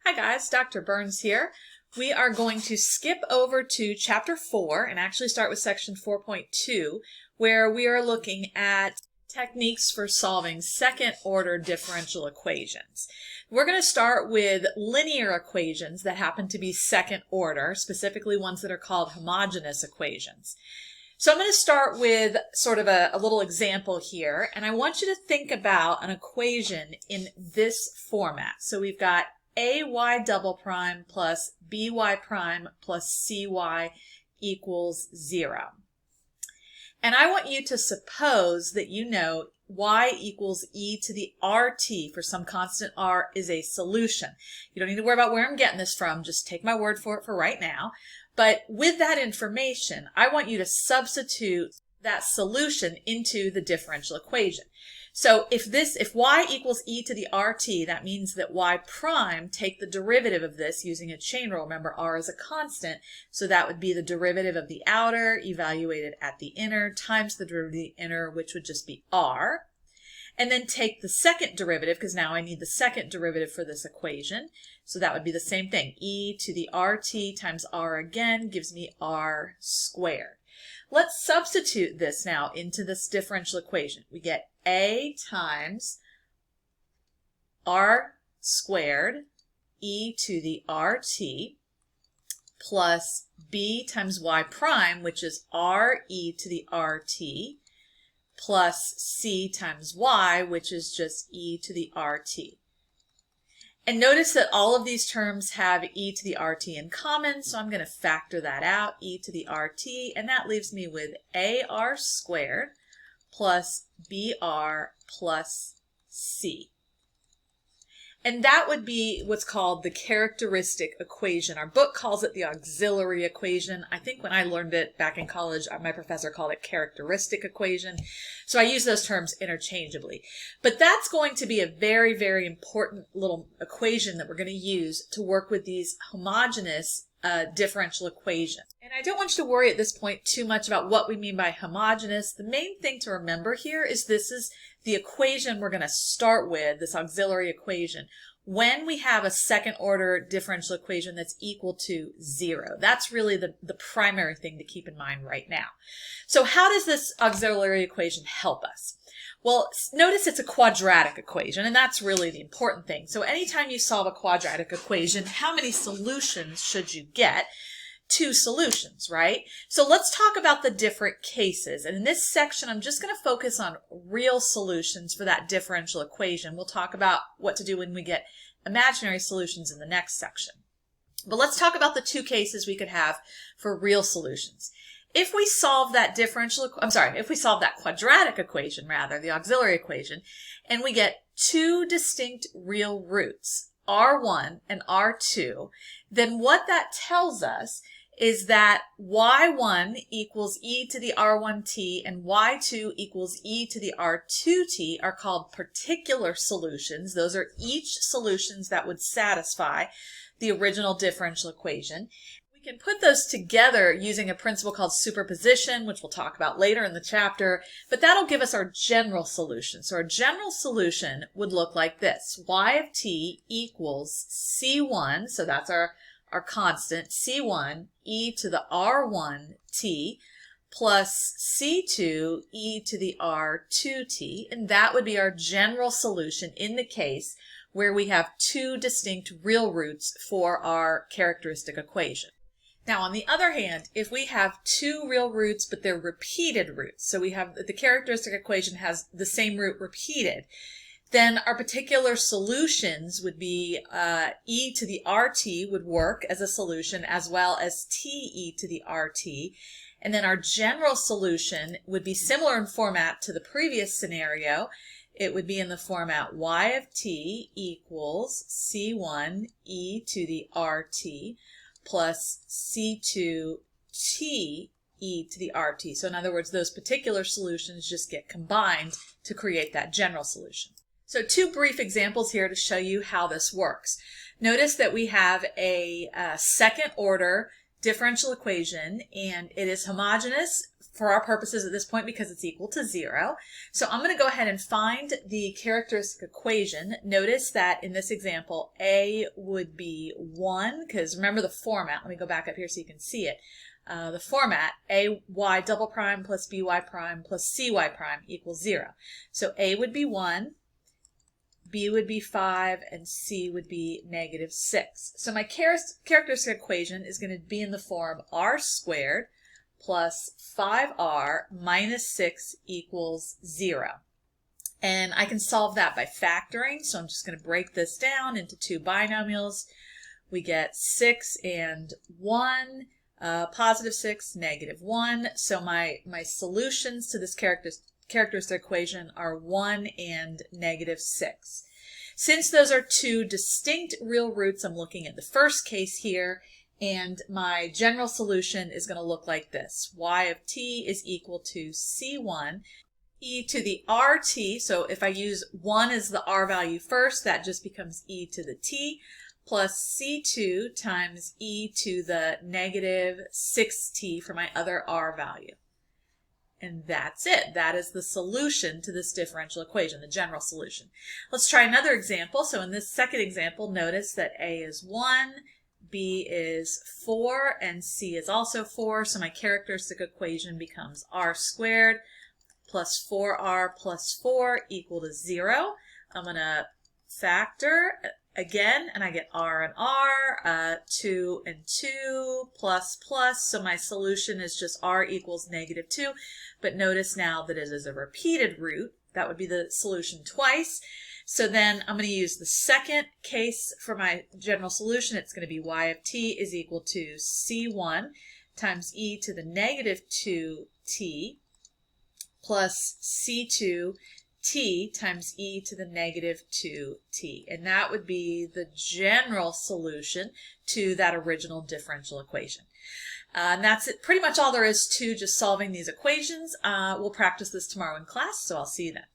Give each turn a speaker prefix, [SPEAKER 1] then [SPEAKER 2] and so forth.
[SPEAKER 1] Hi guys, Dr. Burns here. We are going to skip over to chapter 4 and actually start with section 4.2, where we are looking at techniques for solving second order differential equations. We're going to start with linear equations that happen to be second order, specifically ones that are called homogeneous equations. So I'm going to start with sort of a little example here, and I want you to think about an equation in this format. So we've got ay double prime plus by prime plus cy equals 0. And I want you to suppose that you know y equals e to the rt for some constant r is a solution. You don't need to worry about where I'm getting this from, just take my word for it for right now. But with that information, I want you to substitute that solution into the differential equation. So if y equals e to the rt, that means that y prime, take the derivative of this using a chain rule. Remember, r is a constant, so that would be the derivative of the outer evaluated at the inner times the derivative of the inner, which would just be r. And then take the second derivative, because now I need the second derivative for this equation. So that would be the same thing. E to the rt times r again gives me r squared. Let's substitute this now into this differential equation. We get a times r squared e to the rt plus b times y prime, which is r e to the rt, plus c times y, which is just e to the rt. And notice that all of these terms have e to the rt in common, so I'm going to factor that out, e to the rt, and that leaves me with ar squared plus br plus c. And that would be what's called the characteristic equation. Our book calls it the auxiliary equation. I think when I learned it back in college, my professor called it characteristic equation. So I use those terms interchangeably. But that's going to be a very, very important little equation that we're going to use to work with these homogeneous differential equations. And I don't want you to worry at this point too much about what we mean by homogeneous. The main thing to remember here is this is the equation we're going to start with, this auxiliary equation, when we have a second order differential equation that's equal to 0. That's really the primary thing to keep in mind right now. So how does this auxiliary equation help us? Well, notice it's a quadratic equation, and that's really the important thing. So anytime you solve a quadratic equation, how many solutions should you get? 2 solutions, right? So let's talk about the different cases. And in this section, I'm just going to focus on real solutions for that differential equation. We'll talk about what to do when we get imaginary solutions in the next section. But let's talk about the 2 cases we could have for real solutions. If we solve that if we solve that quadratic equation, rather, the auxiliary equation, and we get 2 distinct real roots, r1 and r2, then what that tells us is that y1 equals e to the r1t and y2 equals e to the r2t are called particular solutions. Those are each solutions that would satisfy the original differential equation. We can put those together using a principle called superposition, which we'll talk about later in the chapter, but that'll give us our general solution. So our general solution would look like this. Y of t equals c1, so that's our constant, c1 e to the r1t plus c2 e to the r2t, and that would be our general solution in the case where we have 2 distinct real roots for our characteristic equation. Now, on the other hand, if we have 2 real roots, but they're repeated roots, so we have the characteristic equation has the same root repeated, then our particular solutions would be e to the rt would work as a solution, as well as t e to the rt. And then our general solution would be similar in format to the previous scenario. It would be in the format y of t equals c1 e to the rt plus c2 t e to the rt. So in other words, those particular solutions just get combined to create that general solution. So 2 brief examples here to show you how this works. Notice that we have a second order differential equation, and it is homogeneous for our purposes at this point because it's equal to 0. So I'm going to go ahead and find the characteristic equation. Notice that in this example, A would be 1, because remember the format. Let me go back up here so you can see it. The format, ay double prime plus by prime plus cy prime equals 0. So A would be 1, B would be 5, and C would be -6. So my characteristic equation is going to be in the form r squared plus 5r minus 6 equals 0. And I can solve that by factoring, so I'm just going to break this down into two binomials. We get 6 and 1, positive 6, -1. So my solutions to this characteristic equation are 1 and -6. Since those are two distinct real roots, I'm looking at the first case here, and my general solution is going to look like this. Y of t is equal to c1 e to the rt. So if I use 1 as the r value first, that just becomes e to the t, plus c2 times e to the -6t for my other r value. And that's it. That is the solution to this differential equation, the general solution. Let's try another example. So in this second example, notice that A is 1, B is 4, and C is also 4. So my characteristic equation becomes r squared plus 4r plus 4 equal to 0. I'm going to factor again, and I get r and r, 2 and 2, plus, so my solution is just r equals -2, but notice now that it is a repeated root. That would be the solution twice. So then I'm going to use the second case for my general solution. It's going to be y of t is equal to c1 times e to the -2t plus c2 t times e to the -2t. And that would be the general solution to that original differential equation. And that's it. Pretty much all there is to just solving these equations. We'll practice this tomorrow in class, so I'll see you then.